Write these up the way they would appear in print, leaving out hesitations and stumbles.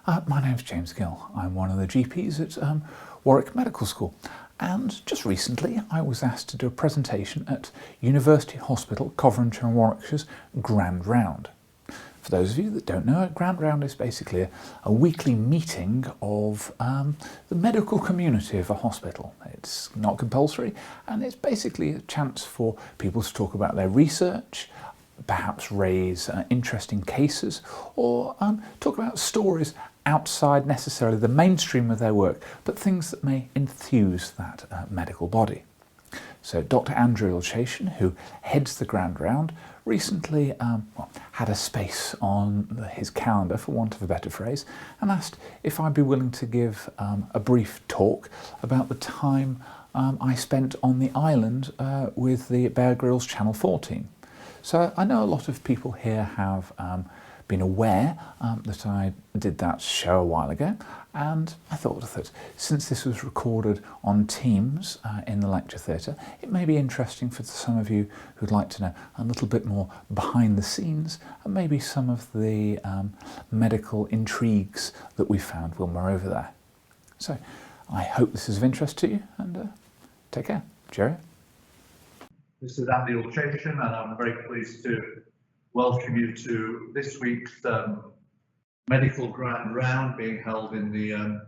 My name's James Gill. I'm one of the GPs at Warwick Medical School, and just recently I was asked to do a presentation at University Hospital, Coventry and Warwickshire's Grand Round. For those of you that don't know, a Grand Round is basically a weekly meeting of the medical community of a hospital. It's not compulsory, and it's basically a chance for people to talk about their research, perhaps raise interesting cases, or talk about stories outside necessarily the mainstream of their work, but things that may enthuse that medical body. So Dr. Andrew Ilchation, who heads the Grand Round, recently had a space on his calendar, for want of a better phrase, and asked if I'd be willing to give a brief talk about the time I spent on the island with the Bear Grylls Channel 4 team. So I know a lot of people here have been aware that I did that show a while ago, and I thought that since this was recorded on Teams in the lecture theatre, it may be interesting for some of you who'd like to know a little bit more behind the scenes and maybe some of the medical intrigues that we found when we're over there. So I hope this is of interest to you, and take care. Cheerio. This is Andy Ilchation, and I'm very pleased to welcome you to this week's Medical Grand Round being held in the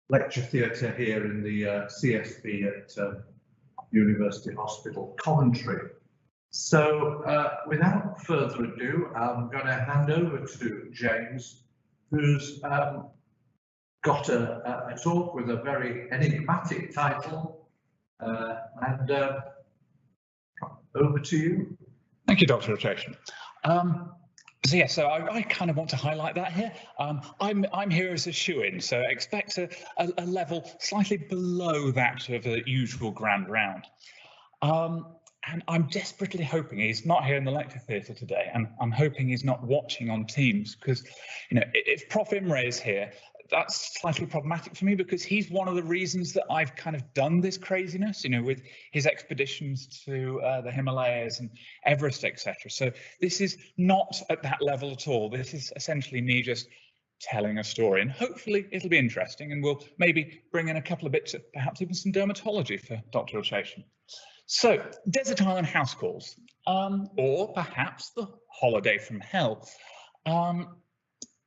lecture theatre here in the CSB at University Hospital, Coventry. So without further ado, I'm going to hand over to James, who's got a talk with a very enigmatic title, and over to you. Thank you, Dr. Ilchation. So I kind of want to highlight that here. I'm here as a shoo-in, so expect a level slightly below that of a usual Grand Round. And I'm desperately hoping he's not here in the lecture theatre today, and I'm hoping he's not watching on Teams, because, you know, if Prof Imre is here, that's slightly problematic for me, because he's one of the reasons that I've kind of done this craziness, you know, with his expeditions to the Himalayas and Everest, etc. So this is not at that level at all. This is essentially me just telling a story, and hopefully it'll be interesting, and we'll maybe bring in a couple of bits of perhaps even some dermatology for Dr. Ilchation. So, desert island house calls, or perhaps the holiday from hell.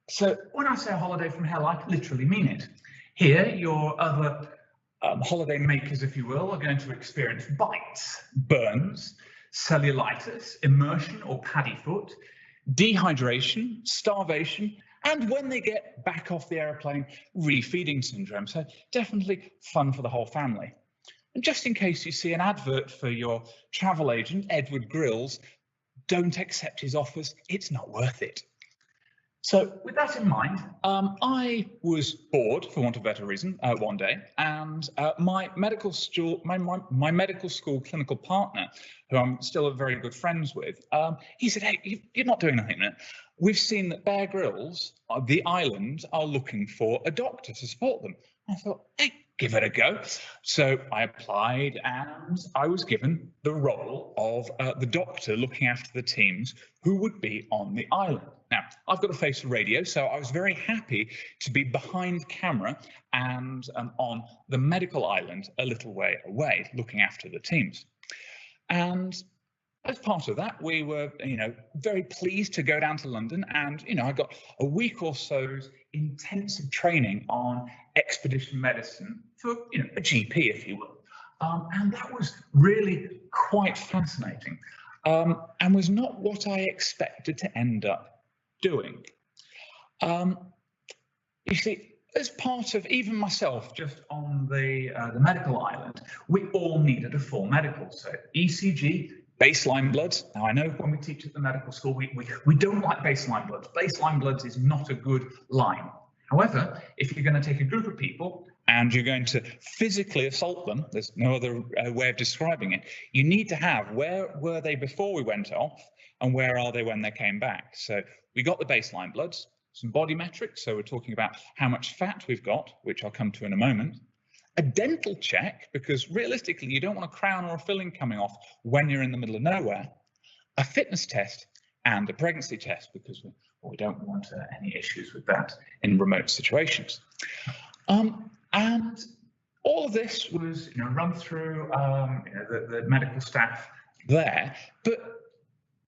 So when I say a holiday from hell, I literally mean it. Here, your other holiday makers, if you will, are going to experience bites, burns, cellulitis, immersion or paddy foot, dehydration, starvation, and when they get back off the aeroplane, refeeding syndrome. So definitely fun for the whole family. And just in case you see an advert for your travel agent, Edward Grylls, don't accept his offers, it's not worth it. So with that in mind, I was bored, for want of a better reason, one day, and my medical school clinical partner, who I'm still very good friends with, he said, "Hey, you're not doing anything there. We've seen that Bear Grylls, The Island, are looking for a doctor to support them." I thought, hey, give it a go. So I applied, and I was given the role of the doctor looking after the teams who would be on the island. Now, I've got a face for radio, so I was very happy to be behind camera and on the medical island a little way away, looking after the teams. And as part of that, we were, very pleased to go down to London, and, I got a week or so's intensive training on expedition medicine for, a GP, if you will. And that was really quite fascinating, and was not what I expected to end up doing. You see, as part of even myself, just on the medical island, we all needed a full medical. So ECG, baseline bloods. Now, I know when we teach at the medical school, we don't like baseline bloods. Baseline bloods is not a good line. However, if you're going to take a group of people and you're going to physically assault them, there's no other way of describing it, you need to have where were they before we went off and where are they when they came back. So we got the baseline bloods, some body metrics, so we're talking about how much fat we've got, which I'll come to in a moment, a dental check, because realistically you don't want a crown or a filling coming off when you're in the middle of nowhere, a fitness test, and a pregnancy test, because we're We don't want any issues with that in remote situations. And all of this was run through the medical staff there, but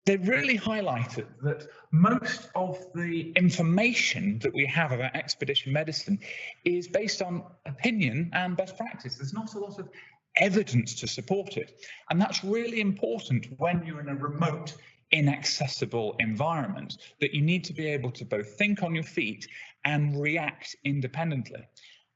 they really highlighted that most of the information that we have about expedition medicine is based on opinion and best practice. There's not a lot of evidence to support it. And that's really important when you're in a remote, inaccessible environment, that you need to be able to both think on your feet and react independently.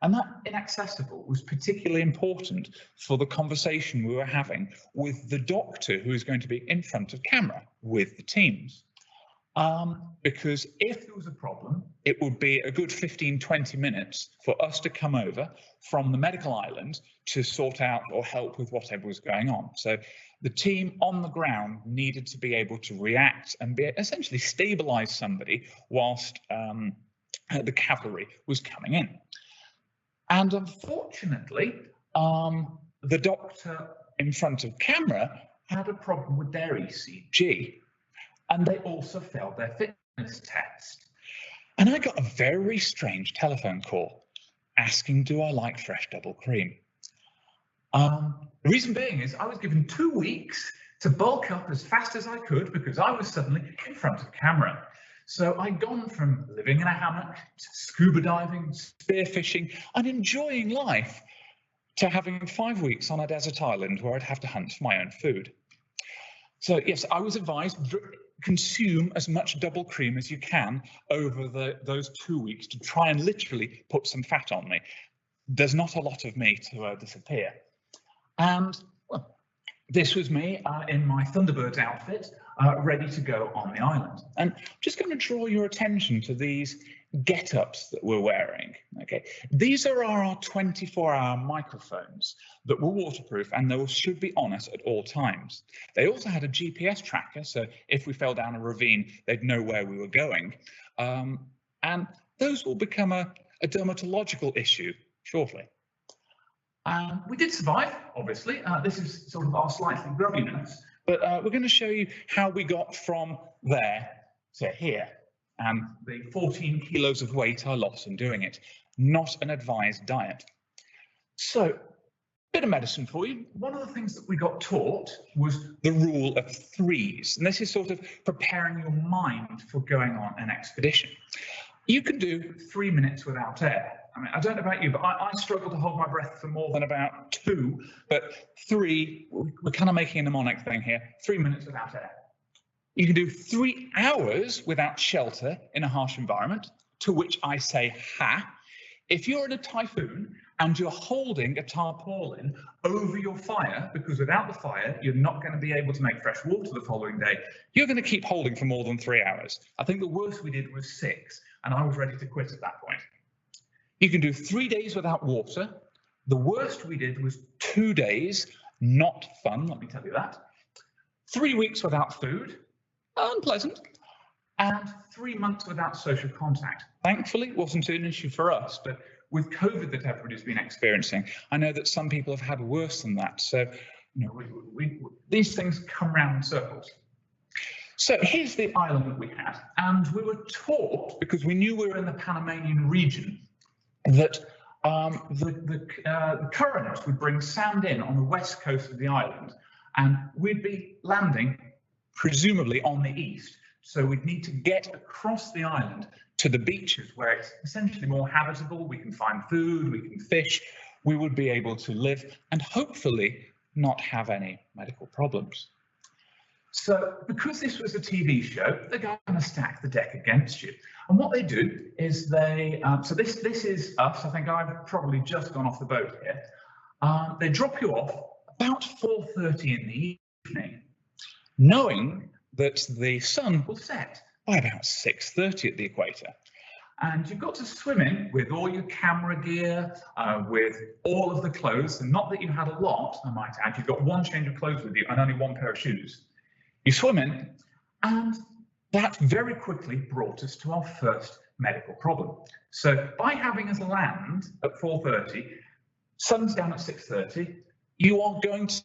And that inaccessible was particularly important for the conversation we were having with the doctor who is going to be in front of camera with the teams. Because if there was a problem, it would be a good 15-20 minutes for us to come over from the medical island to sort out or help with whatever was going on. So the team on the ground needed to be able to react and essentially stabilize somebody whilst the cavalry was coming in. And unfortunately, the doctor in front of camera had a problem with their ECG, and they also failed their fitness test. And I got a very strange telephone call asking, do I like fresh double cream? The reason being is I was given 2 weeks to bulk up as fast as I could because I was suddenly in front of camera. So I'd gone from living in a hammock to scuba diving, spearfishing, and enjoying life to having 5 weeks on a desert island where I'd have to hunt for my own food. So yes, I was advised, consume as much double cream as you can over those 2 weeks to try and literally put some fat on me. There's not a lot of me to disappear. And well, this was me in my Thunderbirds outfit, ready to go on the island. And I'm just going to draw your attention to these get-ups that we're wearing. Okay, these are our 24-hour microphones that were waterproof and those should be on us at all times. They also had a GPS tracker, so if we fell down a ravine, they'd know where we were going. And those will become a dermatological issue shortly. We did survive, obviously. This is sort of our slightly grubbiness, but we're going to show you how we got from there to here and the 14 kilos of weight I lost in doing it. Not an advised diet. So, bit of medicine for you. One of the things that we got taught was the rule of threes, and this is sort of preparing your mind for going on an expedition. You can do 3 minutes without air. I mean, I don't know about you, but I struggle to hold my breath for more than about 2, but 3, we're kind of making a mnemonic thing here, 3 minutes without air. You can do 3 hours without shelter in a harsh environment, to which I say, ha. If you're in a typhoon and you're holding a tarpaulin over your fire, because without the fire, you're not going to be able to make fresh water the following day, you're going to keep holding for more than 3 hours. I think the worst we did was 6, and I was ready to quit at that point. You can do 3 days without water. The worst we did was 2 days, not fun, let me tell you that. 3 weeks without food, unpleasant. And 3 months without social contact. Thankfully, it wasn't an issue for us, but with COVID that everybody's been experiencing, I know that some people have had worse than that. So, you know, these things come round in circles. So here's the island that we had, and we were taught, because we knew we were in the Panamanian region, that the current would bring sand in on the west coast of the island, and we'd be landing presumably on the east. So we'd need to get across the island to the beaches where it's essentially more habitable. We can find food, we can fish, we would be able to live and hopefully not have any medical problems. So because this was a TV show, they're going to stack the deck against you. And what they do is they, so this is us. I think I've probably just gone off the boat here. They drop you off about 4:30 in the evening, knowing that the sun will set by about 6:30 at the equator. And you've got to swim in with all your camera gear, with all of the clothes, and not that you had a lot, I might add, you've got one change of clothes with you and only one pair of shoes. You swim in, and that very quickly brought us to our first medical problem. So by having us land at 4:30, sun's down at 6:30, you are going to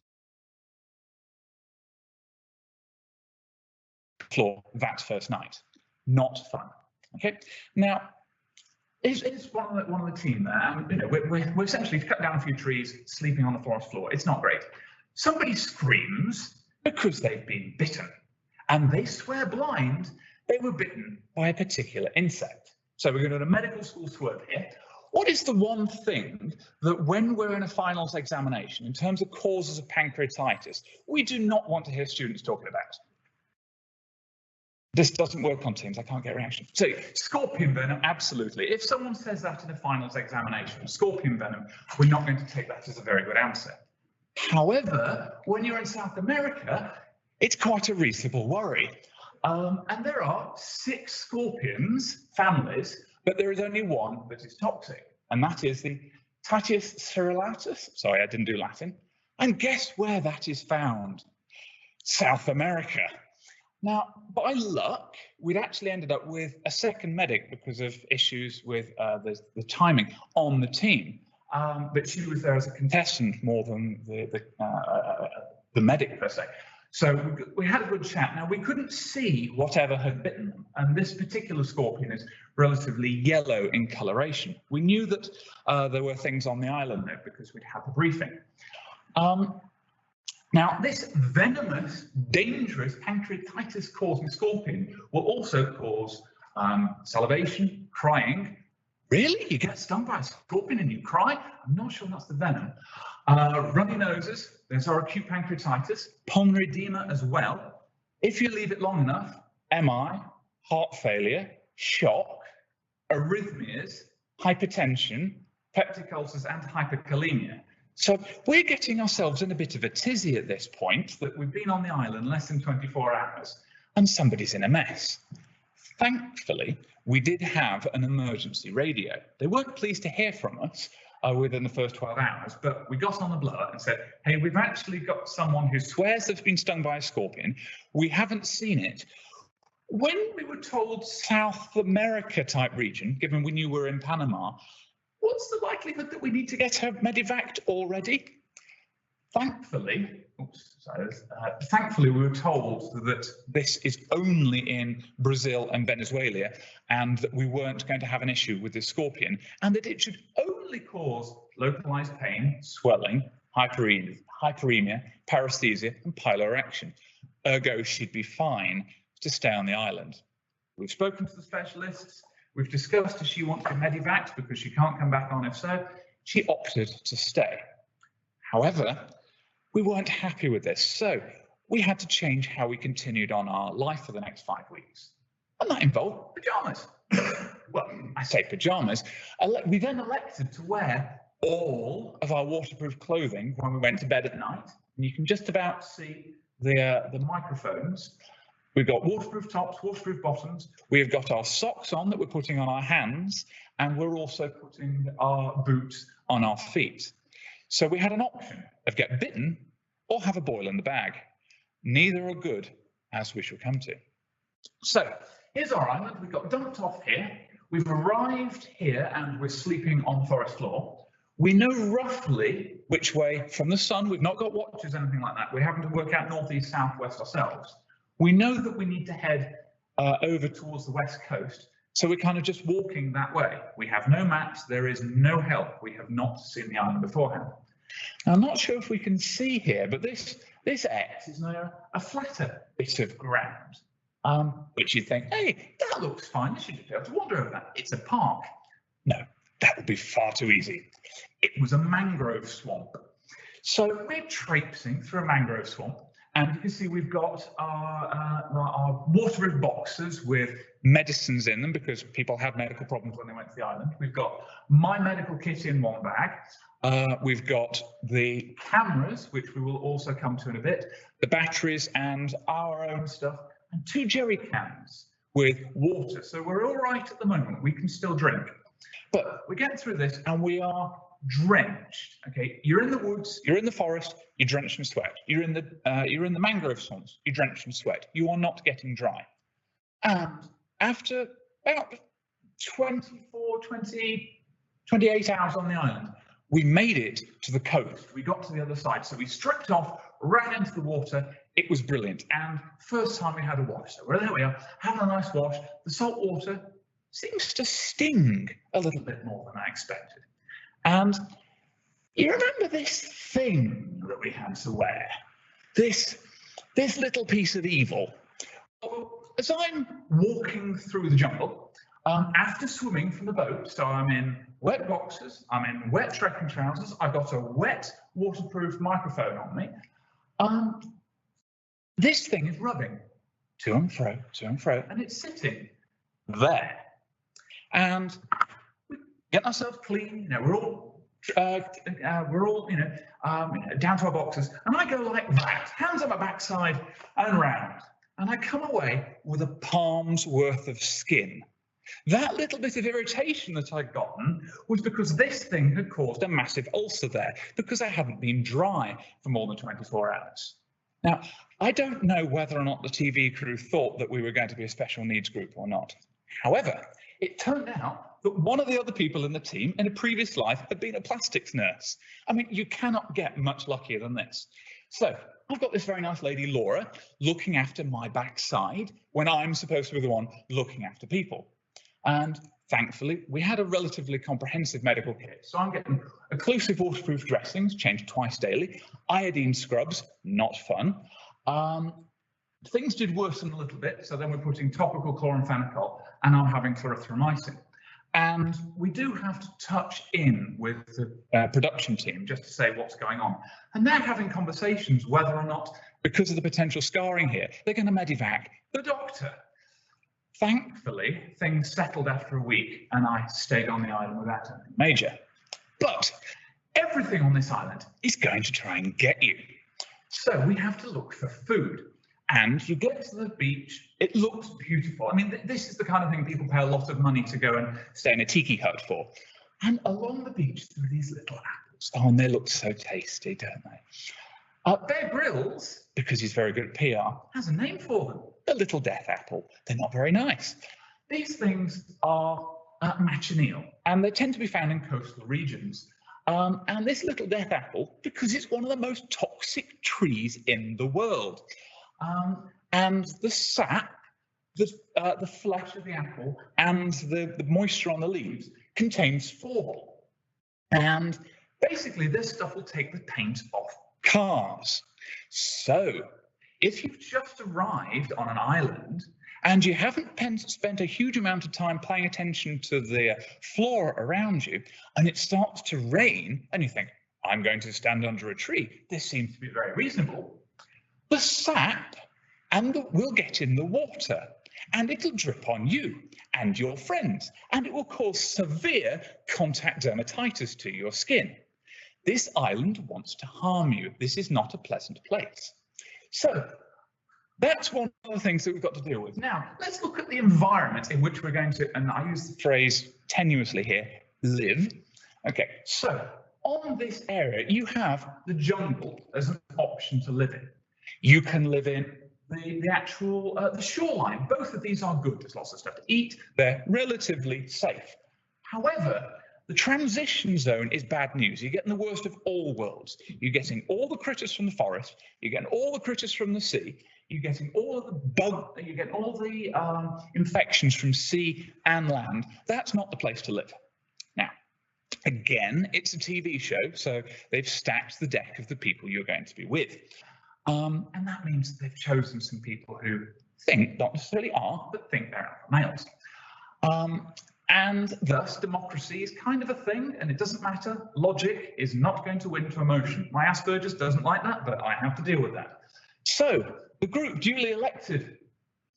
floor that first night. not fun. Okay, now it's one of the team there, and you know, we're essentially cut down a few trees, sleeping on the forest floor. It's not great. Somebody screams because they've been bitten, and they swear blind they were bitten by a particular insect. So we're going to do a medical school swerve here. What is the one thing that when we're in a finals examination, in terms of causes of pancreatitis, we do not want to hear students talking about? This doesn't work on Teams, I can't get a reaction. So scorpion venom, absolutely. If someone says that in a finals examination, scorpion venom, we're not going to take that as a very good answer. However, when you're in South America, it's quite a reasonable worry. And there are 6 scorpions families, but there is only one that is toxic, and that is the Cellulitis. Sorry, I didn't do Latin. And guess where that is found? South America. Now, by luck, we'd actually ended up with a second medic because of issues with the timing on the team. But she was there as a contestant more than the medic per se. So we had a good chat. Now, we couldn't see whatever had bitten them, and this particular scorpion is relatively yellow in coloration. We knew that there were things on the island there because we'd had the briefing. Now, this venomous, dangerous pancreatitis-causing scorpion will also cause salivation, crying. Really? You get stung by a scorpion and you cry? I'm not sure that's the venom. Runny noses, there's our acute pancreatitis, pulmonary edema as well. If you leave it long enough, MI, heart failure, shock, arrhythmias, hypertension, peptic ulcers and hyperkalemia. So we're getting ourselves in a bit of a tizzy at this point that we've been on the island less than 24 hours and somebody's in a mess. Thankfully, we did have an emergency radio. They weren't pleased to hear from us within the first 12 hours, but we got on the blower and said, hey, we've actually got someone who swears they've been stung by a scorpion. We haven't seen it. When we were told South America type region, given we knew we were in Panama, what's the likelihood that we need to get her medevaced already? Thankfully, thankfully we were told that this is only in Brazil and Venezuela, and that we weren't going to have an issue with this scorpion, and that it should only cause localized pain, swelling, hyperemia, paresthesia, and piloerection. Ergo, she'd be fine to stay on the island. We've spoken to the specialists. We've discussed if she wants to be medevaced because she can't come back on. If so, she opted to stay. However, we weren't happy with this, so we had to change how we continued on our life for the next 5 weeks. And that involved pajamas. Well, I say pajamas. We then elected to wear all of our waterproof clothing when we went to bed at night. And you can just about see the microphones. We've got waterproof tops, waterproof bottoms. We've got our socks on that we're putting on our hands, and we're also putting our boots on our feet. So we had an option of get bitten or have a boil in the bag. Neither are good, as we shall come to. So here's our island. We got dumped off here. We've arrived here and we're sleeping on the forest floor. We know roughly which way from the sun. We've not got watches, anything like that. We're having to work out northeast, southwest ourselves. We know that we need to head over towards the west coast. So we're kind of just walking that way. We have no maps. There is no help. We have not seen the island beforehand. Now, I'm not sure if we can see here, but this X is now a flatter bit of ground, which you'd think, hey, that looks fine. You should just be able to wander over that. It's a park. No, that would be far too easy. It was a mangrove swamp. So we're traipsing through a mangrove swamp. And you can see we've got our waterproof boxes with medicines in them because people had medical problems when they went to the island. We've got my medical kit in one bag. We've got the cameras, which we will also come to in a bit, the batteries and our own stuff, and 2 jerry cans with water. So we're all right at the moment. We can still drink. But we're getting through this and we are drenched. Okay, you're in the woods, you're in the forest, you're drenched in sweat. You're in the mangrove swamps, you're drenched in sweat. You are not getting dry. And after about 28 hours on the island, we made it to the coast. We got to the other side. So we stripped off ran into the water. It was brilliant. And first time we had a wash. So there we are, having a nice wash. The salt water seems to sting a little bit more than I expected. And you remember this thing that we had to wear? This little piece of evil. As I'm walking through the jungle, after swimming from the boat, so I'm in wet boxers, I'm in wet trekking trousers, I've got a wet waterproof microphone on me. This thing is rubbing to and fro, and it's sitting there. And we get ourselves clean, you know, we're all down to our boxes, and I go like that, hands on my backside and round, and I come away with a palm's worth of skin. That little bit of irritation that I'd gotten was because this thing had caused a massive ulcer there, because I hadn't been dry for more than 24 hours. Now, I don't know whether or not the TV crew thought that we were going to be a special needs group or not. However, it turned out that one of the other people in the team in a previous life had been a plastics nurse. I mean, you cannot get much luckier than this. So I've got this very nice lady, Laura, looking after my backside when I'm supposed to be the one looking after people. And thankfully, we had a relatively comprehensive medical kit. So I'm getting occlusive waterproof dressings, changed twice daily, iodine scrubs, not fun. Things did worsen a little bit, so then we're putting topical chloramphenicol, and I'm having clarithromycin. And we do have to touch in with the production team just to say what's going on. And they're having conversations whether or not, because of the potential scarring here, they're going to medevac the doctor. Thankfully, things settled after a week and I stayed on the island without anything major. But everything on this island is going to try and get you. So we have to look for food. And you get to the beach, it looks beautiful. I mean, this is the kind of thing people pay a lot of money to go and stay in a tiki hut for. And along the beach, there are these little apples. Oh, and they look so tasty, don't they? Bear Grylls, because he's very good at PR, has a name for them. The little death apple. They're not very nice. These things are machineal, and they tend to be found in coastal regions. And this little death apple, because it's one of the most toxic trees in the world. And the sap, the flesh of the apple, and the moisture on the leaves contains phlorbol. And basically, this stuff will take the paint off cars. So if you've just arrived on an island and you haven't spent a huge amount of time paying attention to the flora around you, and it starts to rain, and you think, I'm going to stand under a tree, this seems to be very reasonable, the sap will get in the water, and it'll drip on you and your friends, and it will cause severe contact dermatitis to your skin. This island wants to harm you. This is not a pleasant place. So that's one of the things that we've got to deal with. Now, let's look at the environment in which we're going to, and I use the phrase tenuously here, live. Okay, so on this area, you have the jungle as an option to live in. You can live in the actual, the shoreline. Both of these are good. There's lots of stuff to eat. They're relatively safe. However, the transition zone is bad news. You're getting the worst of all worlds. You're getting all the critters from the forest. You're getting all the critters from the sea. You're getting all of the you're getting all the infections from sea and land. That's not the place to live. Now, again, it's a TV show, so they've stacked the deck of the people you're going to be with. And that means that they've chosen some people who think, not necessarily are, but think they're alpha males. And thus, democracy is kind of a thing, and it doesn't matter. Logic is not going to win to emotion. My Asperger's doesn't like that, but I have to deal with that. So, the group duly elected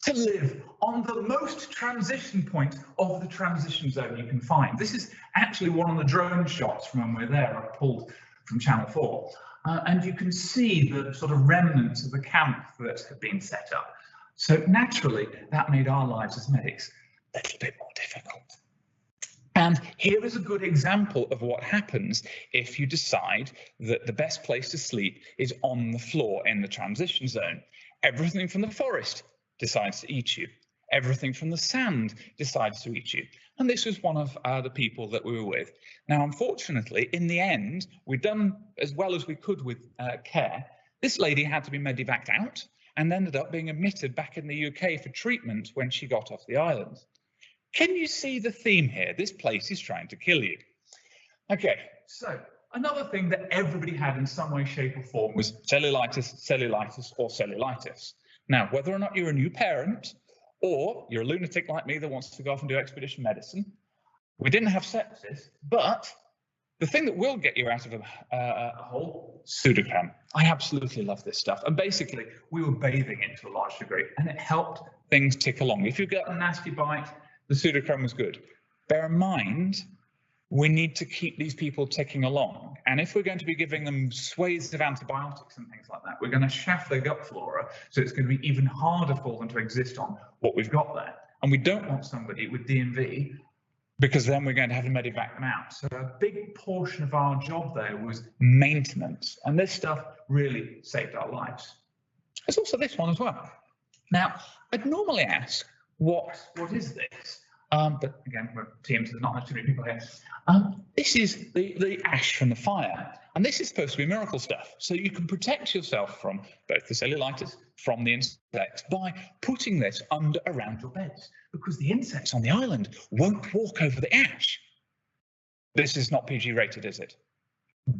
to live on the most transition point of the transition zone you can find. This is actually one of the drone shots from when we're there. I pulled from Channel 4. And you can see the sort of remnants of the camp that had been set up. So naturally, that made our lives as medics a little bit more difficult. And here is a good example of what happens if you decide that the best place to sleep is on the floor in the transition zone. Everything from the forest decides to eat you. Everything from the sand decides to eat you. And this was one of the people that we were with. Now, unfortunately, in the end, we'd done as well as we could with care. This lady had to be medevaced out and ended up being admitted back in the UK for treatment when she got off the island. Can you see the theme here? This place is trying to kill you. Okay, so another thing that everybody had in some way, shape or form was cellulitis, cellulitis or cellulitis. Now, whether or not you're a new parent or you're a lunatic like me that wants to go off and do expedition medicine, we didn't have sepsis, but the thing that will get you out of a hole, pseudocrem. I absolutely love this stuff. And basically, we were bathing it to a large degree, and it helped things tick along. If you get a nasty bite, the pseudocrem was good. Bear in mind, we need to keep these people ticking along. And if we're going to be giving them swathes of antibiotics and things like that, we're going to shaft their gut flora, so it's going to be even harder for them to exist on what we've got there. And we don't want somebody with DMV, because then we're going to have to medevac them out. So a big portion of our job there was maintenance, and this stuff really saved our lives. There's also this one as well. Now, I'd normally ask, what is this? But again, we're teams, there's not too many people here. This is the ash from the fire, and this is supposed to be miracle stuff. So you can protect yourself from both the cellulitis, from the insects, by putting this around your beds, because the insects on the island won't walk over the ash. This is not PG rated, is it?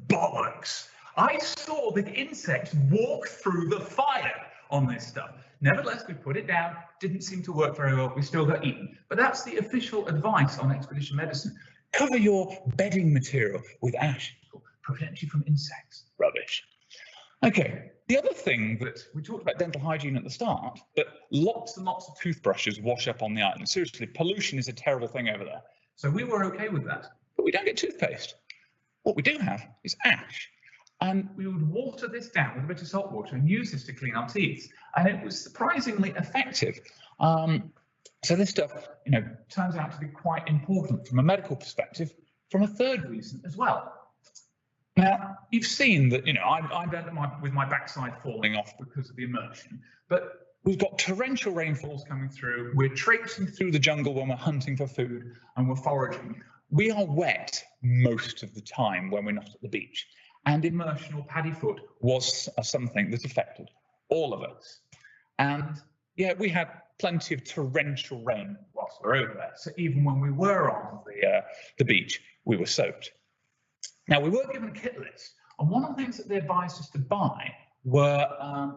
Bollocks! I saw the insects walk through the fire on this stuff. Nevertheless, we put it down, didn't seem to work very well, we still got eaten. But that's the official advice on expedition medicine. Cover your bedding material with ash, prevent you from insects. Rubbish. Okay, the other thing that we talked about dental hygiene at the start, but lots and lots of toothbrushes wash up on the island. Seriously, pollution is a terrible thing over there. So we were okay with that, but we don't get toothpaste. What we do have is ash. And we would water this down with a bit of salt water and use this to clean our teeth. And it was surprisingly effective. So this stuff, turns out to be quite important from a medical perspective, from a third reason as well. Now, you've seen that, I'm with my backside falling off because of the immersion, but we've got torrential rainfalls coming through. We're traipsing through the jungle when we're hunting for food and we're foraging. We are wet most of the time when we're not at the beach. And immersion or paddy foot was something that affected all of us. And yeah, we had plenty of torrential rain whilst we were over there. So even when we were on the beach, we were soaked. Now, we were given a kit list, and one of the things that they advised us to buy were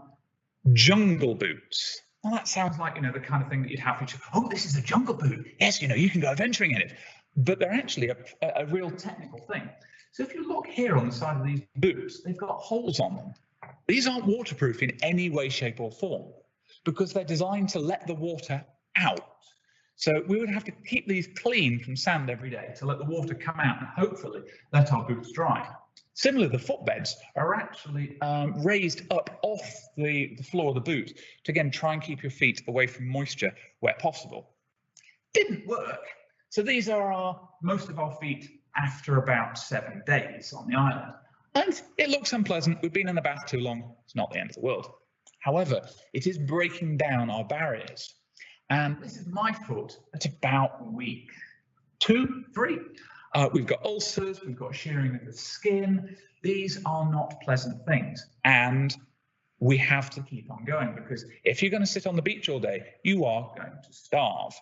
jungle boots. Now, that sounds like, the kind of thing that you'd have for, oh, this is a jungle boot. Yes, you can go adventuring in it. But they're actually a real technical thing. So if you look here on the side of these boots, they've got holes on them. These aren't waterproof in any way, shape or form, because they're designed to let the water out. So we would have to keep these clean from sand every day to let the water come out and hopefully let our boots dry. Similarly, the footbeds are actually raised up off the floor of the boot to, again, try and keep your feet away from moisture where possible. Didn't work. So these are most of our feet after about 7 days on the island. And it looks unpleasant. We've been in the bath too long. It's not the end of the world. However, it is breaking down our barriers. And this is my foot at about week 2, 3. We've got ulcers, we've got shearing of the skin. These are not pleasant things. And we have to keep on going, because if you're going to sit on the beach all day, you are going to starve.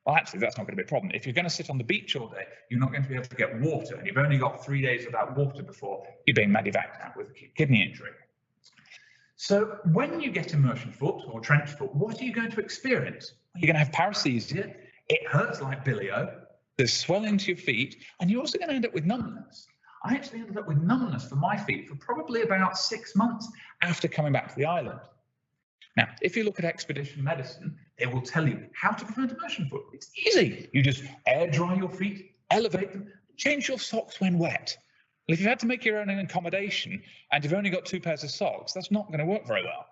Well, actually, that's not going to be a problem. If you're going to sit on the beach all day, you're not going to be able to get water, and you've only got 3 days without water before you're being medevaced out with a kidney injury. So when you get immersion foot or trench foot, what are you going to experience? You're going to have paresthesia. It hurts like billy-o. There's swelling to your feet, and you're also going to end up with numbness. I actually ended up with numbness for my feet for probably about 6 months after coming back to the island. Now, if you look at expedition medicine, they will tell you how to prevent immersion foot. It's easy. You just air dry your feet, elevate them, change your socks when wet. Well, if you've had to make your own accommodation and you've only got 2 pairs of socks, that's not going to work very well.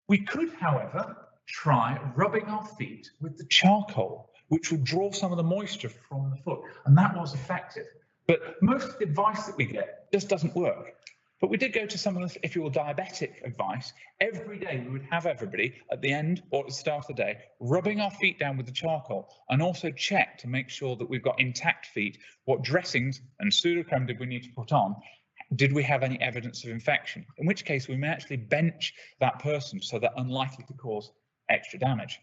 We could, however, try rubbing our feet with the charcoal, which will draw some of the moisture from the foot, and that was effective. But most of the advice that we get just doesn't work. But we did go to some of the, if you will, diabetic advice. Every day we would have everybody at the end or at the start of the day rubbing our feet down with the charcoal, and also check to make sure that we've got intact feet, what dressings and pseudocreme did we need to put on, did we have any evidence of infection? In which case we may actually bench that person so they're unlikely to cause extra damage.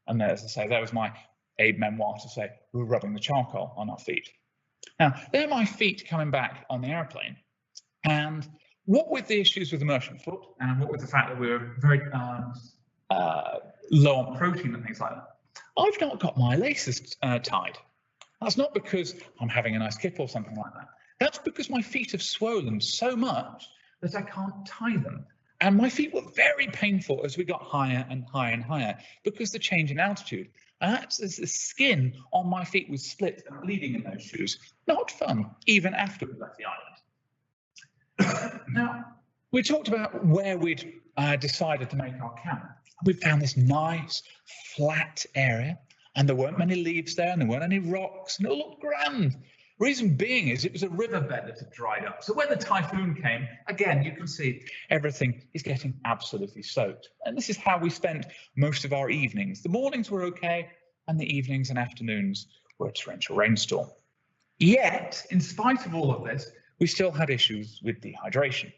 And as I say, that was my aide memoir to say we were rubbing the charcoal on our feet. Now, there are my feet coming back on the airplane. And what with the issues with Immersion Foot, and what with the fact that we were very low on protein and things like that, I've not got my laces tied. That's not because I'm having a nice kip or something like that. That's because my feet have swollen so much that I can't tie them. And my feet were very painful as we got higher and higher and higher because the change in altitude. And that's the skin on my feet was split and bleeding in those shoes. Not fun, even after we left the island. Now, we talked about where we'd decided to make our camp. We found this nice flat area, and there weren't many leaves there, and there weren't any rocks, and it looked grand. Reason being is it was a riverbed that had dried up. So when the typhoon came, again, you can see everything is getting absolutely soaked. And this is how we spent most of our evenings. The mornings were okay, and the evenings and afternoons were a torrential rainstorm. Yet, in spite of all of this, we still had issues with dehydration.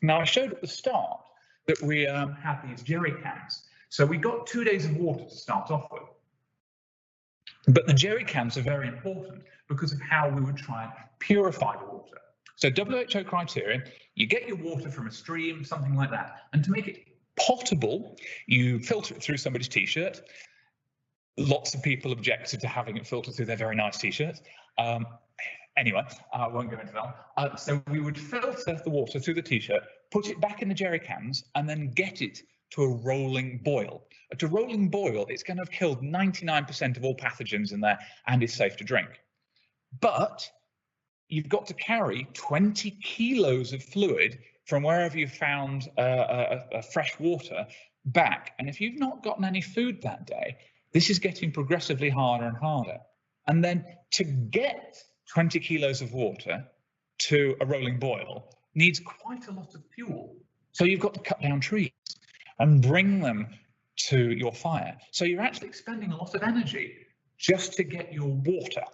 Now, I showed at the start that we had these jerry cans. So we got 2 days of water to start off with. But the jerry cans are very important because of how we would try and purify the water. So WHO criteria, you get your water from a stream, something like that. And to make it potable, you filter it through somebody's t-shirt. Lots of people objected to having it filtered through their very nice t-shirts. Anyway, I won't go into that. So we would filter the water through the t-shirt, put it back in the jerry cans, and then get it to a rolling boil. At a rolling boil, it's going to have killed 99% of all pathogens in there and is safe to drink. But you've got to carry 20 kilos of fluid from wherever you found a fresh water back. And if you've not gotten any food that day, this is getting progressively harder and harder. And then to get 20 kilos of water to a rolling boil needs quite a lot of fuel. So you've got to cut down trees and bring them to your fire. So you're actually expending a lot of energy just to get your water,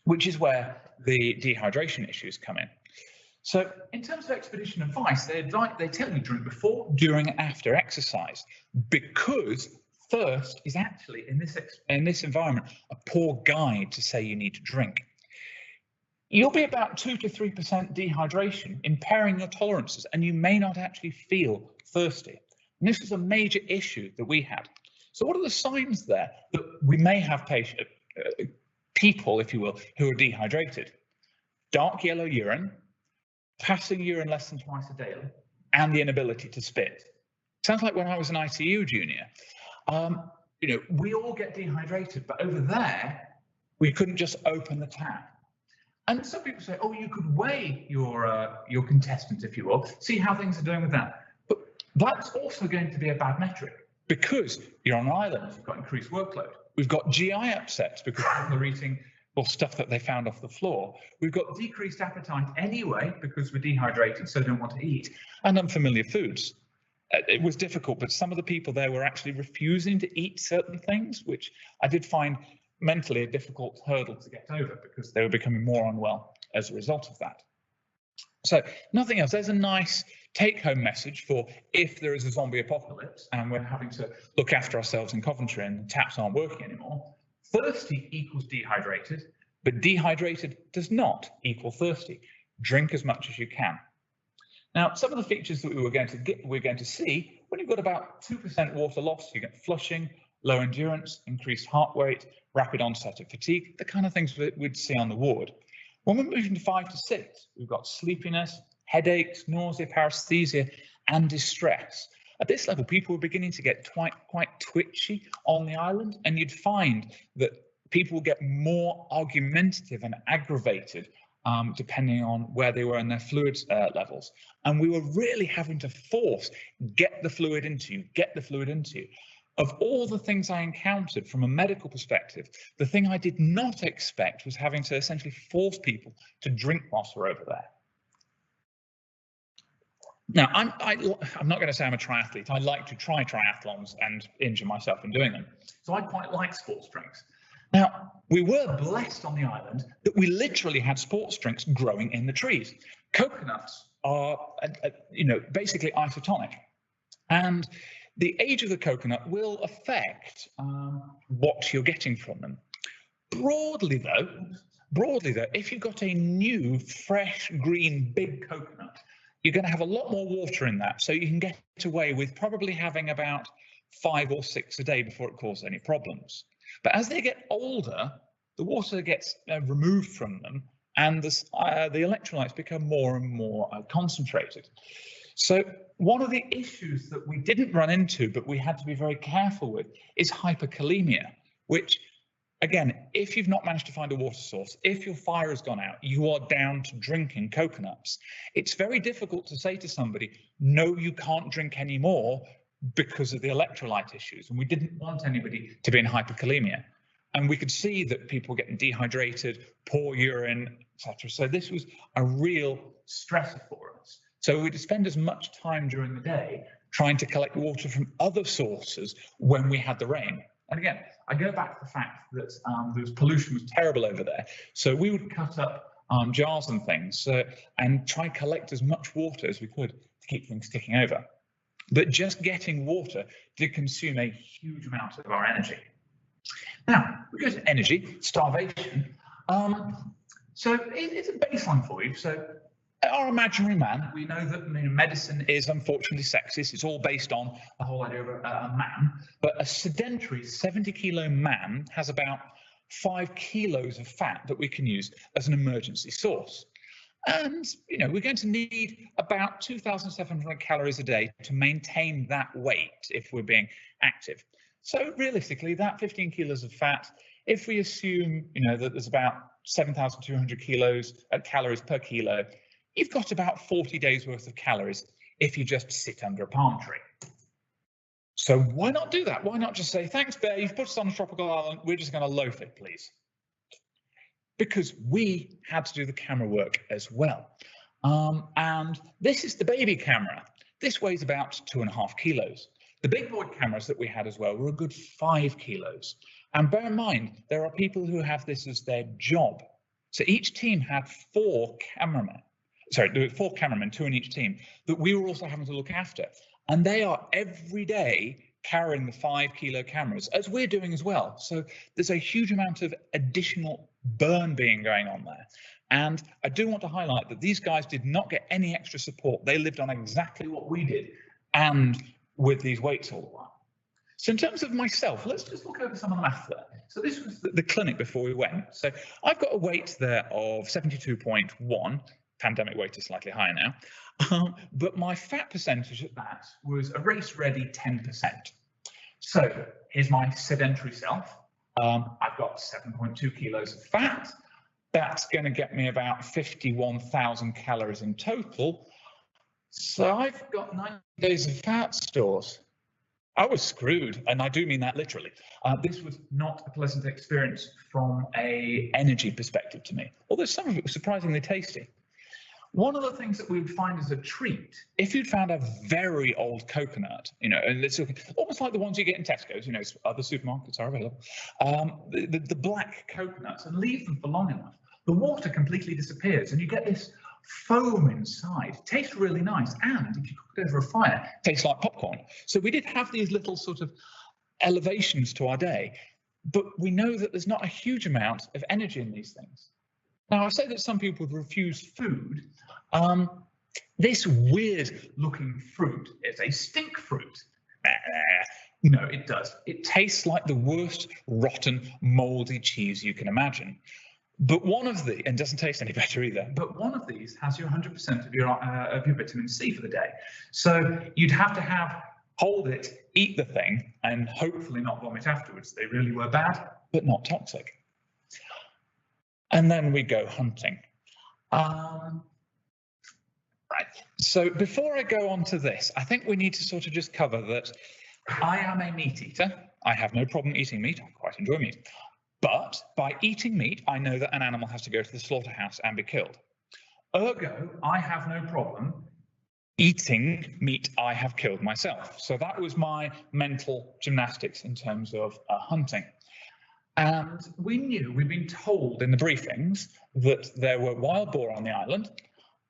which is where the dehydration issues come in. So in terms of expedition advice, they tell you drink before, during, and after exercise, because thirst is actually, in this environment, a poor guide to say you need to drink. You'll be about 2 to 3% dehydration, impairing your tolerances, and you may not actually feel thirsty. And this is a major issue that we had. So what are the signs there that we may have people, if you will, who are dehydrated? Dark yellow urine, passing urine less than twice a day, and the inability to spit. Sounds like when I was an ITU junior. We all get dehydrated, but over there, we couldn't just open the tap. And some people say, oh, you could weigh your contestant, if you will, see how things are doing with that. But that's also going to be a bad metric because you're on an island, you've got increased workload. We've got GI upsets because people are eating stuff that they found off the floor. We've got decreased appetite anyway because we're dehydrated, so don't want to eat, and unfamiliar foods. It was difficult, but some of the people there were actually refusing to eat certain things, which I did find mentally a difficult hurdle to get over because they were becoming more unwell as a result of that. So nothing else. There's a nice take-home message for if there is a zombie apocalypse and we're having to look after ourselves in Coventry and the taps aren't working anymore. Thirsty equals dehydrated, but dehydrated does not equal thirsty. Drink as much as you can. Now, some of the features that we're going to see, when you've got about 2% water loss, you get flushing, low endurance, increased heart rate, rapid onset of fatigue, the kind of things we'd see on the ward. When we're moving to 5 to 6, we've got sleepiness, headaches, nausea, paresthesia, and distress. At this level, people were beginning to get quite twitchy on the island, and you'd find that people would get more argumentative and aggravated depending on where they were in their fluid levels. And we were really having to force, get the fluid into you, get the fluid into you. Of all the things I encountered from a medical perspective, the thing I did not expect was having to essentially force people to drink whilst we're over there. Now, I'm not going to say I'm a triathlete. I like to try triathlons and injure myself in doing them. So I quite like sports drinks. Now, we were blessed on the island that we literally had sports drinks growing in the trees. Coconuts are, basically isotonic, and the age of the coconut will affect what you're getting from them. Broadly though, if you've got a new, fresh, green, big coconut, you're going to have a lot more water in that, so you can get away with probably having about 5 or 6 a day before it causes any problems. But as they get older, the water gets removed from them, and the electrolytes become more and more concentrated. So one of the issues that we didn't run into, but we had to be very careful with, is hyperkalemia, which, again, if you've not managed to find a water source, if your fire has gone out, you are down to drinking coconuts. It's very difficult to say to somebody, no, you can't drink anymore because of the electrolyte issues. And we didn't want anybody to be in hyperkalemia. And we could see that people were getting dehydrated, poor urine, etc. So this was a real stressor for us. So we'd spend as much time during the day trying to collect water from other sources when we had the rain. And again, I go back to the fact that pollution was terrible over there. So we would cut up jars and things and try and collect as much water as we could to keep things ticking over. But just getting water did consume a huge amount of our energy. Now, we go to energy, starvation. So it's a baseline for you. So our imaginary man, we know that medicine is unfortunately sexist. It's all based on the whole idea of a man. But a sedentary 70-kilo man has about 5 kilos of fat that we can use as an emergency source. And, we're going to need about 2,700 calories a day to maintain that weight if we're being active. So realistically, that 15 kilos of fat, if we assume, that there's about 7,200 calories per kilo, you've got about 40 days worth of calories if you just sit under a palm tree. So why not do that? Why not just say, thanks, Bear, you've put us on a tropical island, we're just going to loaf it, please. Because we had to do the camera work as well. And this is the baby camera. This weighs about 2.5 kilos. The big boy cameras that we had as well were a good 5 kilos. And bear in mind, there are people who have this as their job. So each team had 4 cameramen. Sorry, there were 4 cameramen, 2 in each team, that we were also having to look after. And they are every day carrying the 5 kilo cameras, as we're doing as well. So there's a huge amount of additional burn being going on there. And I do want to highlight that these guys did not get any extra support. They lived on exactly what we did, and with these weights all the while. So in terms of myself, let's just look over some of the math there. So this was the clinic before we went. So I've got a weight there of 72.1. Pandemic weight is slightly higher now. But my fat percentage at that was a race-ready 10%. So here's my sedentary self. I've got 7.2 kilos of fat. That's going to get me about 51,000 calories in total. So I've got 90 days of fat stores. I was screwed, and I do mean that literally. This was not a pleasant experience from an energy perspective to me, although some of it was surprisingly tasty. One of the things that we would find as a treat, if you'd found a very old coconut, and it's almost like the ones you get in Tesco's, other supermarkets are available, the black coconuts, and leave them for long enough, the water completely disappears and you get this foam inside. It tastes really nice, and if you cook it over a fire, it tastes like popcorn. So we did have these little sort of elevations to our day, but we know that there's not a huge amount of energy in these things. Now, I say that some people refuse food. This weird looking fruit is a stink fruit. No, it does. It tastes like the worst rotten, moldy cheese you can imagine. But one of the, and doesn't taste any better either, but one of these has you 100% of your vitamin C for the day. So you'd have to hold it, eat the thing, and hopefully not vomit afterwards. They really were bad, but not toxic. And then we go hunting. Right. So before I go on to this, I think we need to sort of just cover that I am a meat eater. I have no problem eating meat. I quite enjoy meat. But by eating meat, I know that an animal has to go to the slaughterhouse and be killed. Ergo, I have no problem eating meat I have killed myself. So that was my mental gymnastics in terms of hunting. And we'd been told in the briefings that there were wild boar on the island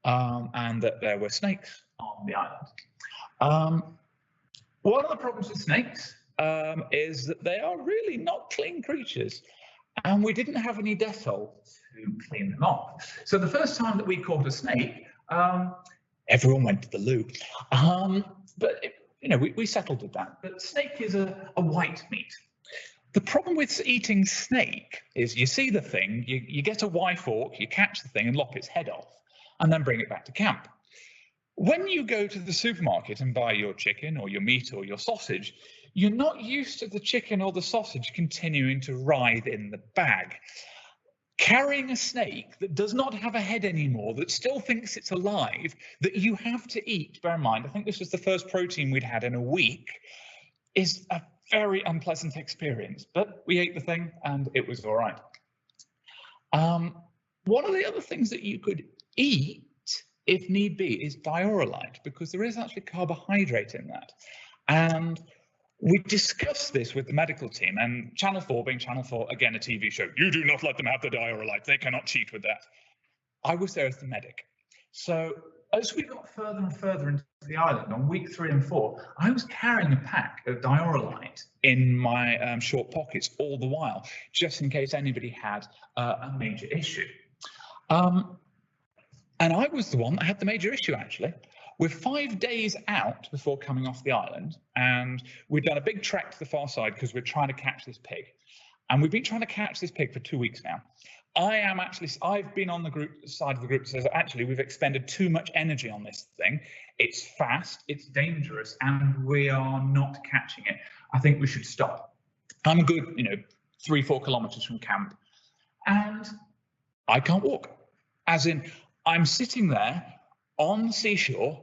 and that there were snakes on the island. One of the problems with snakes is that they are really not clean creatures, and we didn't have any Dettol to clean them off. So the first time that we caught a snake, everyone went to the loo. We settled with that. But snake is a white meat. The problem with eating snake is you see the thing, you get a Y fork, you catch the thing and lop its head off, and then bring it back to camp. When you go to the supermarket and buy your chicken or your meat or your sausage, you're not used to the chicken or the sausage continuing to writhe in the bag. Carrying a snake that does not have a head anymore, that still thinks it's alive, that you have to eat, bear in mind, I think this was the first protein we'd had in a week, is a very unpleasant experience. But we ate the thing and it was all right. One of the other things that you could eat, if need be, is diorolite, because there is actually carbohydrate in that. And we discussed this with the medical team, and Channel 4, being Channel 4, again, a TV show, you do not let them have the diorolite, they cannot cheat with that. I was there as the medic. So as we got further and further into the island, on week 3 and 4, I was carrying a pack of diorolite in my short pockets all the while, just in case anybody had a major issue. And I was the one that had the major issue, actually. We're 5 days out before coming off the island, and we've done a big trek to the far side because we're trying to catch this pig. And we've been trying to catch this pig for 2 weeks now. I've been on the side of the group that says, actually, we've expended too much energy on this thing. It's fast, it's dangerous, and we are not catching it. I think we should stop. I'm a good, 3-4 kilometers from camp, and I can't walk. As in, I'm sitting there on the seashore,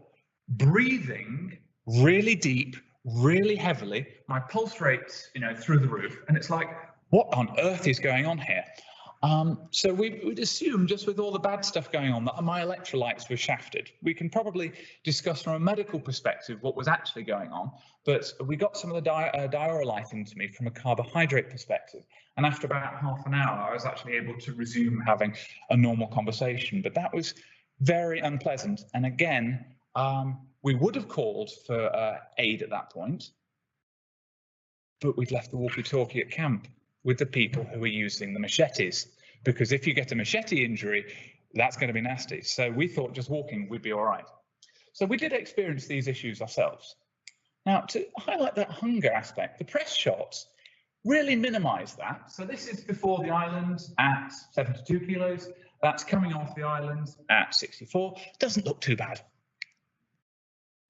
breathing really deep, really heavily. My pulse rate's, through the roof, and it's like, what on earth is going on here? So we'd assume, just with all the bad stuff going on, that my electrolytes were shafted. We can probably discuss from a medical perspective what was actually going on, but we got some of the diorolite into me from a carbohydrate perspective. And after about half an hour, I was actually able to resume having a normal conversation. But that was very unpleasant. And again, we would have called for aid at that point, but we'd left the walkie-talkie at camp with the people who were using the machetes, because if you get a machete injury, that's going to be nasty. So we thought just walking would be all right. So we did experience these issues ourselves. Now, to highlight that hunger aspect, the press shots really minimize that. So this is before the island at 72 kilos. That's coming off the island at 64. Doesn't look too bad.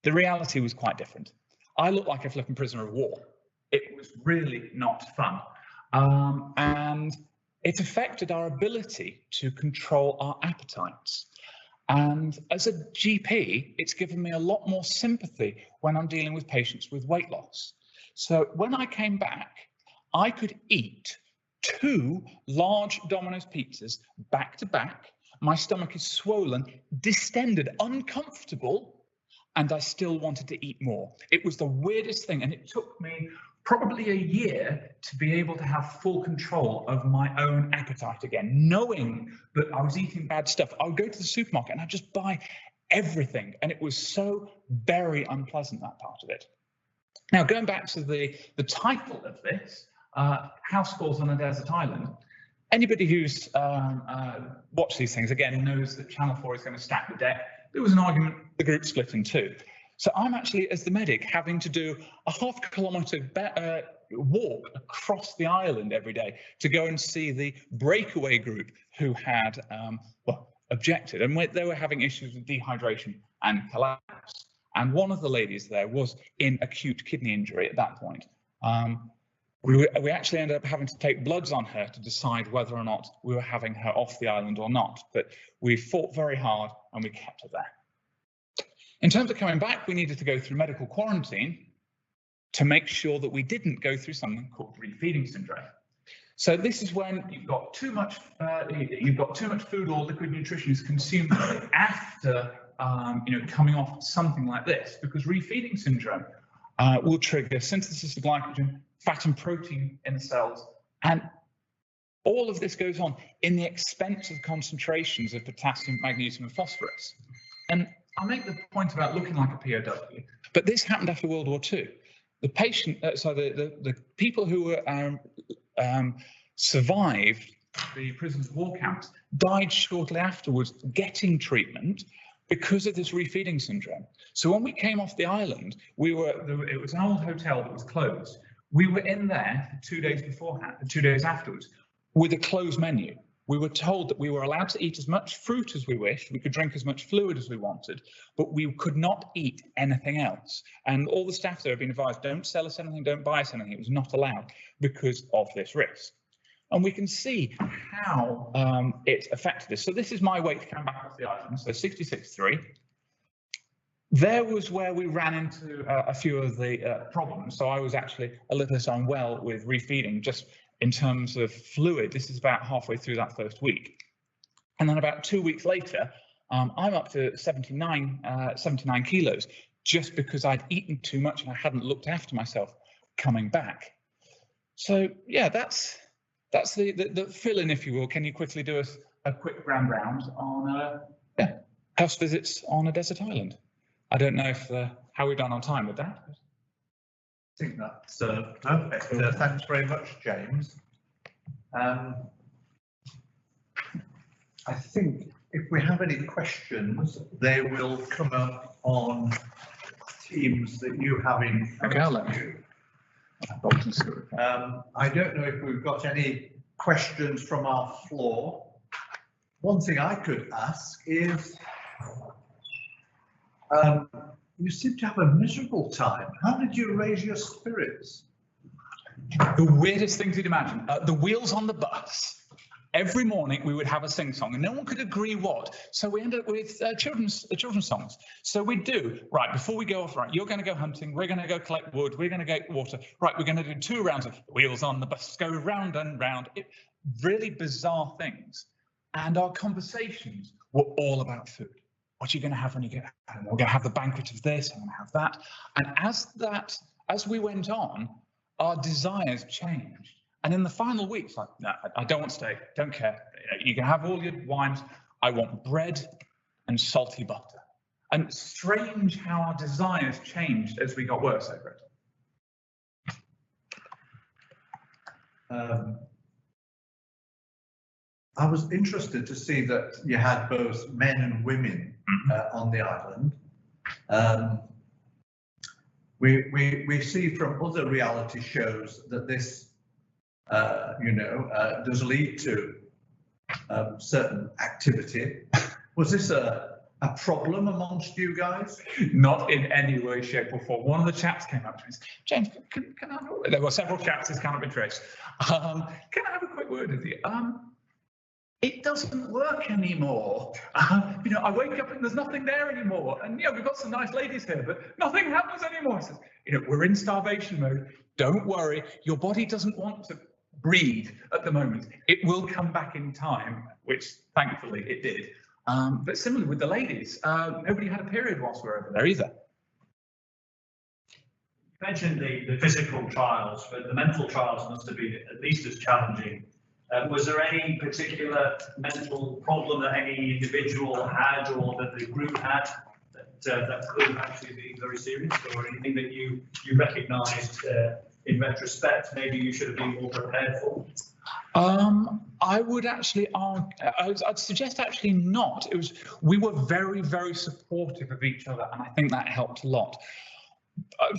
The reality was quite different. I looked like a flipping prisoner of war. It was really not fun. And it affected our ability to control our appetites. And as a GP, it's given me a lot more sympathy when I'm dealing with patients with weight loss. So when I came back, I could eat 2 large Domino's pizzas back to back. My stomach is swollen, distended, uncomfortable, and I still wanted to eat more. It was the weirdest thing, and it took me probably a year to be able to have full control of my own appetite again, knowing that I was eating bad stuff. I would go to the supermarket and I'd just buy everything, and it was so very unpleasant, that part of it. Now, going back to the title of this, House Calls on a Desert Island, anybody who's watched these things, again, knows that Channel 4 is going to stack the deck. There was an argument, the group split in 2. So I'm actually, as the medic, having to do a half-kilometre walk across the island every day to go and see the breakaway group who had objected, and they were having issues with dehydration and collapse. And one of the ladies there was in acute kidney injury at that point. We actually ended up having to take bloods on her to decide whether or not we were having her off the island or not. But we fought very hard and we kept her there. In terms of coming back, we needed to go through medical quarantine to make sure that we didn't go through something called refeeding syndrome. So this is when you've got too much food or liquid nutrition is consumed after coming off something like this, because refeeding syndrome will trigger synthesis of glycogen, fat and protein in the cells, and All of this goes on in the expense of concentrations of potassium, magnesium, and phosphorus. And I make the point about looking like a POW, but this happened after World War II. The the people who were survived the prisoners of war camps died shortly afterwards getting treatment because of this refeeding syndrome. So when we came off the island, it was an old hotel that was closed. We were in there for 2 days beforehand, 2 days afterwards, with a closed menu. We were told that we were allowed to eat as much fruit as we wished, we could drink as much fluid as we wanted, but we could not eat anything else. And all the staff there have been advised, don't sell us anything, don't buy us anything. It was not allowed because of this risk. And we can see how it affected us. So this is my weight to come back off the island, so 66.3. There was where we ran into a few of the problems. So I was actually a little bit unwell with refeeding, just in terms of fluid. This is about halfway through that first week. And then about 2 weeks later, I'm up to 79 kilos, just because I'd eaten too much and I hadn't looked after myself coming back. So yeah, that's the fill-in, if you will. Can you quickly do us a quick grand round on house visits on a desert island? I don't know if how we've done on time with that. I think that's perfect. Thanks very much, James. I think if we have any questions, they will come up on Teams that you have in front of you. I don't know if we've got any questions from our floor. One thing I could ask is, you seem to have a miserable time. How did you raise your spirits? The weirdest things you'd imagine. The wheels on the bus. Every morning we would have a sing-song and no one could agree what. So we ended up with children's songs. So we'd do, right, before we go off, right, you're going to go hunting, we're going to go collect wood, we're going to get water. Right, we're going to do 2 rounds of wheels on the bus, go round and round. Really bizarre things. And our conversations were all about food. What are you going to have when you get home? We're going to have the banquet of this, I'm going to have that. And as we went on, our desires changed. And in the final weeks, like, no, I don't want to stay, don't care. You can have all your wines. I want bread and salty butter. And it's strange how our desires changed as we got worse over it. I was interested to see that you had both men and women on the island. We see from other reality shows that this, does lead to certain activity. Was this a problem amongst you guys? Not in any way, shape or form. One of the chaps came up to me and said, James, can I, there were several chaps, this cannot be traced. Can I have a quick word with you? It doesn't work anymore. I wake up and there's nothing there anymore. And we've got some nice ladies here, but nothing happens anymore. I said, we're in starvation mode. Don't worry, your body doesn't want to breed at the moment. It will come back in time, which thankfully it did. But similarly with the ladies, nobody had a period whilst we were over there either. You mentioned the physical trials, but the mental trials must have been at least as challenging. Was there any particular mental problem that any individual had or that the group had that could actually be very serious, or anything that you recognised in retrospect maybe you should have been more prepared for? I would actually argue, I'd suggest actually not. We were very, very supportive of each other, and I think that helped a lot.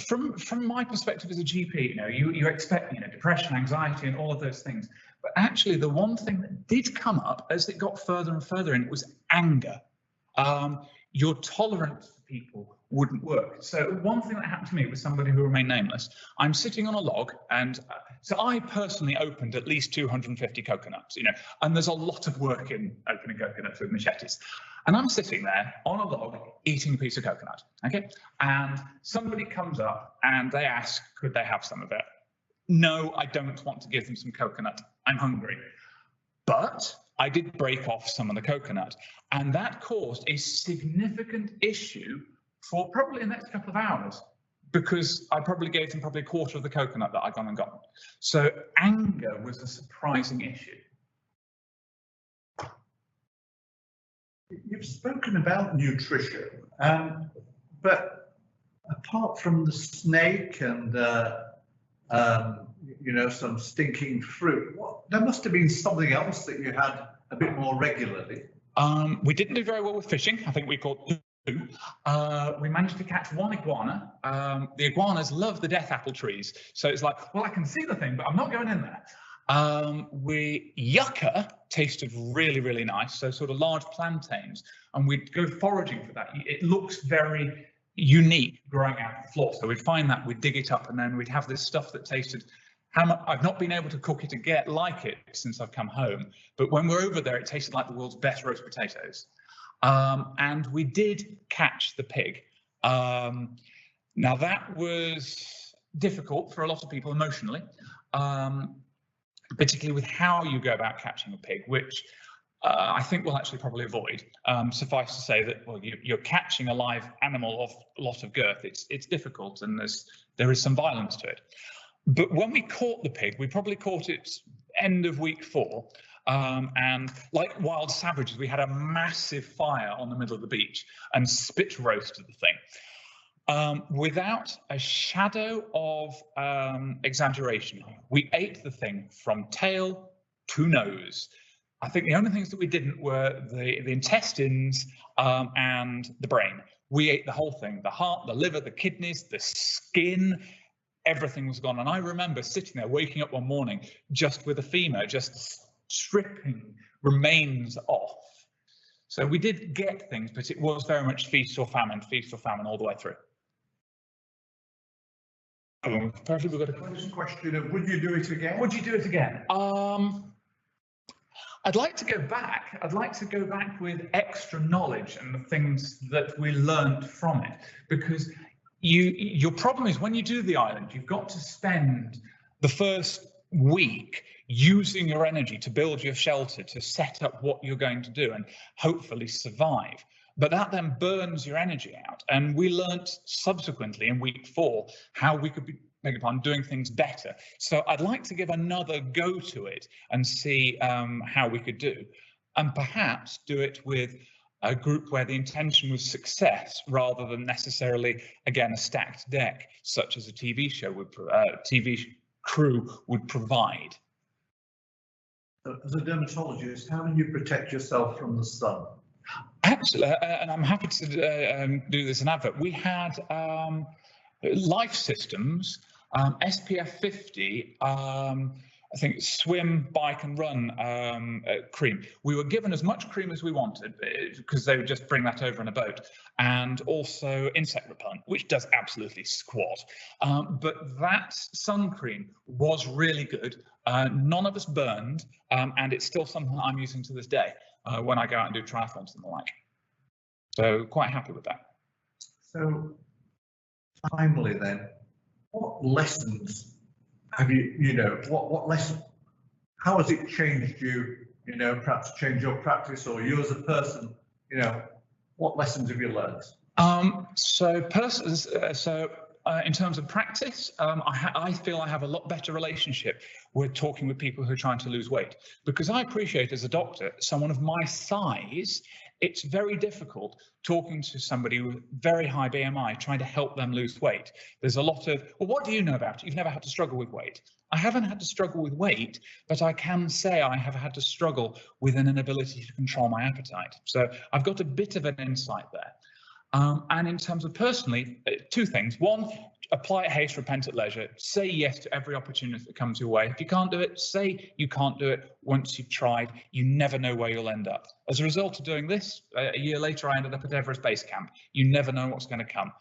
From my perspective as a GP, you expect depression, anxiety, and all of those things. But actually, the one thing that did come up as it got further and further in was anger. Your tolerance for people wouldn't work. So one thing that happened to me was somebody who remained nameless. I'm sitting on a log, and so I personally opened at least 250 coconuts, and there's a lot of work in opening coconuts with machetes. And I'm sitting there on a log eating a piece of coconut, okay? And somebody comes up and they ask, could they have some of it? No, I don't want to give them some coconut. I'm hungry. But I did break off some of the coconut, and that caused a significant issue for probably the next couple of hours, because I probably gave them a quarter of the coconut that I'd gone and gotten. So anger was a surprising issue. You've spoken about nutrition, but apart from the snake and you know, some stinking fruit, there must have been something else that you had a bit more regularly. We didn't do very well with fishing. I think we caught 2. We managed to catch 1 iguana. The iguanas love the death apple trees, so it's like, well, I can see the thing, but I'm not going in there. Yucca tasted really, really nice, so sort of large plantains, and we'd go foraging for that. It looks very unique growing out of the floor, so we'd find that, we'd dig it up, and then we'd have this stuff that tasted. I've not been able to cook it again like it since I've come home, but when we're over there, it tasted like the world's best roast potatoes. And we did catch the pig. Now that was difficult for a lot of people emotionally, particularly with how you go about catching a pig, which I think we'll actually probably avoid. Suffice to say that, well, you're catching a live animal of a lot of girth. It's difficult, and there is some violence to it. But when we caught the pig, we probably caught it end of week 4. And like wild savages, we had a massive fire on the middle of the beach and spit roasted the thing. Without a shadow of exaggeration, we ate the thing from tail to nose. I think the only things that we didn't were the intestines and the brain. We ate the whole thing, the heart, the liver, the kidneys, the skin. Everything was gone. And I remember sitting there, waking up one morning, just with a femur, just stripping remains off. So we did get things, but it was very much feast or famine all the way through. Perhaps we've got a question of, would you do it again? Would you do it again? I'd like to go back. I'd like to go back with extra knowledge and the things that we learned from it, because your problem is when you do the island, you've got to spend the first week using your energy to build your shelter, to set up what you're going to do and hopefully survive. But that then burns your energy out. And we learnt subsequently in week 4 how we could be, beg your pardon, doing things better. So I'd like to give another go to it and see how we could do, and perhaps do it with a group where the intention was success rather than necessarily, again, a stacked deck, such as a TV show would, TV crew would provide. As a dermatologist, how do you protect yourself from the sun? Actually, and I'm happy to do this in advert. We had Life Systems, SPF 50, I think swim, bike and run cream. We were given as much cream as we wanted because they would just bring that over in a boat, and also insect repellent, which does absolutely squat. But that sun cream was really good. None of us burned, and it's still something I'm using to this day when I go out and do triathlons and the like. So quite happy with that. So finally then, what lessons have you know, what lesson, how has it changed you, you know, perhaps changed your practice or you as a person, you know, what lessons have you learned? In terms of practice, I feel I have a lot better relationship with talking with people who are trying to lose weight, because I appreciate as a doctor, someone of my size, it's very difficult talking to somebody with very high BMI, trying to help them lose weight. There's a lot of, well, what do you know about it? You've never had to struggle with weight. I haven't had to struggle with weight, but I can say I have had to struggle with an inability to control my appetite. So I've got a bit of an insight there. And in terms of personally, 2 things. 1, apply at haste, repent at leisure. Say yes to every opportunity that comes your way. If you can't do it, say you can't do it. Once you've tried, you never know where you'll end up. As a result of doing this, a year later, I ended up at Everest Base Camp. You never know what's going to come.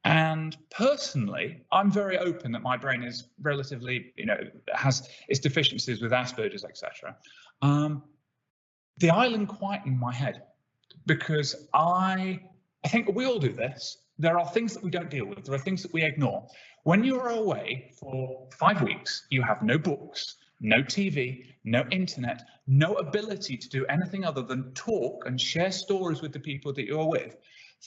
And personally, I'm very open that my brain is relatively, you know, has its deficiencies with Asperger's, etc. The island quietened my head, because I think we all do this. There are things that we don't deal with. There are things that we ignore. When you're away for 5 weeks, you have no books, no TV, no internet, no ability to do anything other than talk and share stories with the people that you're with.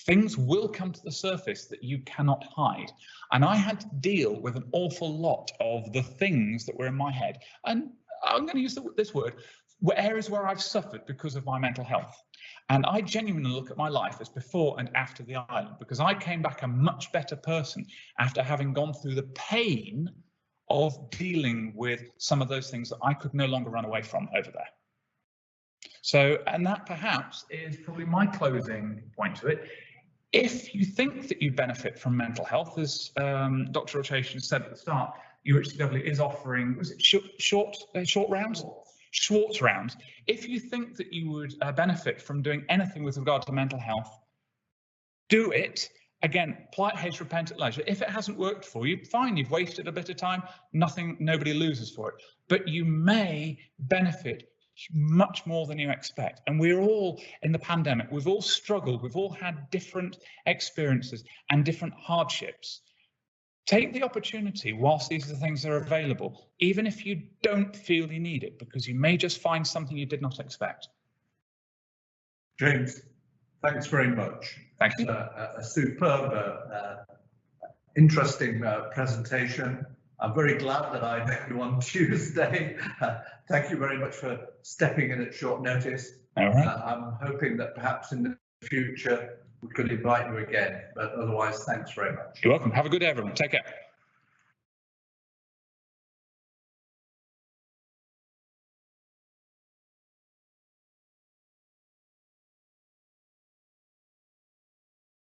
Things will come to the surface that you cannot hide. And I had to deal with an awful lot of the things that were in my head. And I'm going to use this word, were areas where I've suffered because of my mental health. And I genuinely look at my life as before and after the island, because I came back a much better person after having gone through the pain of dealing with some of those things that I could no longer run away from over there. So, and that perhaps is probably my closing point to it. If you think that you benefit from mental health, as Dr. Rotation said at the start, UHCW is offering, was it short rounds? Schwartz rounds. If you think that you would benefit from doing anything with regard to mental health, do it. Again, plight haste, repent at leisure. If it hasn't worked for you, fine, you've wasted a bit of time, nobody loses for it. But you may benefit much more than you expect. And we're all in the pandemic, we've all struggled, we've all had different experiences and different hardships. Take the opportunity whilst these are the things that are available, even if you don't feel you need it, because you may just find something you did not expect. James, thanks very much. Thank you. A superb, interesting presentation. I'm very glad that I met you on Tuesday. Thank you very much for stepping in at short notice. All right. I'm hoping that perhaps in the future we could invite you again, but otherwise, thanks very much. You're welcome. Have a good day, everyone. Take care.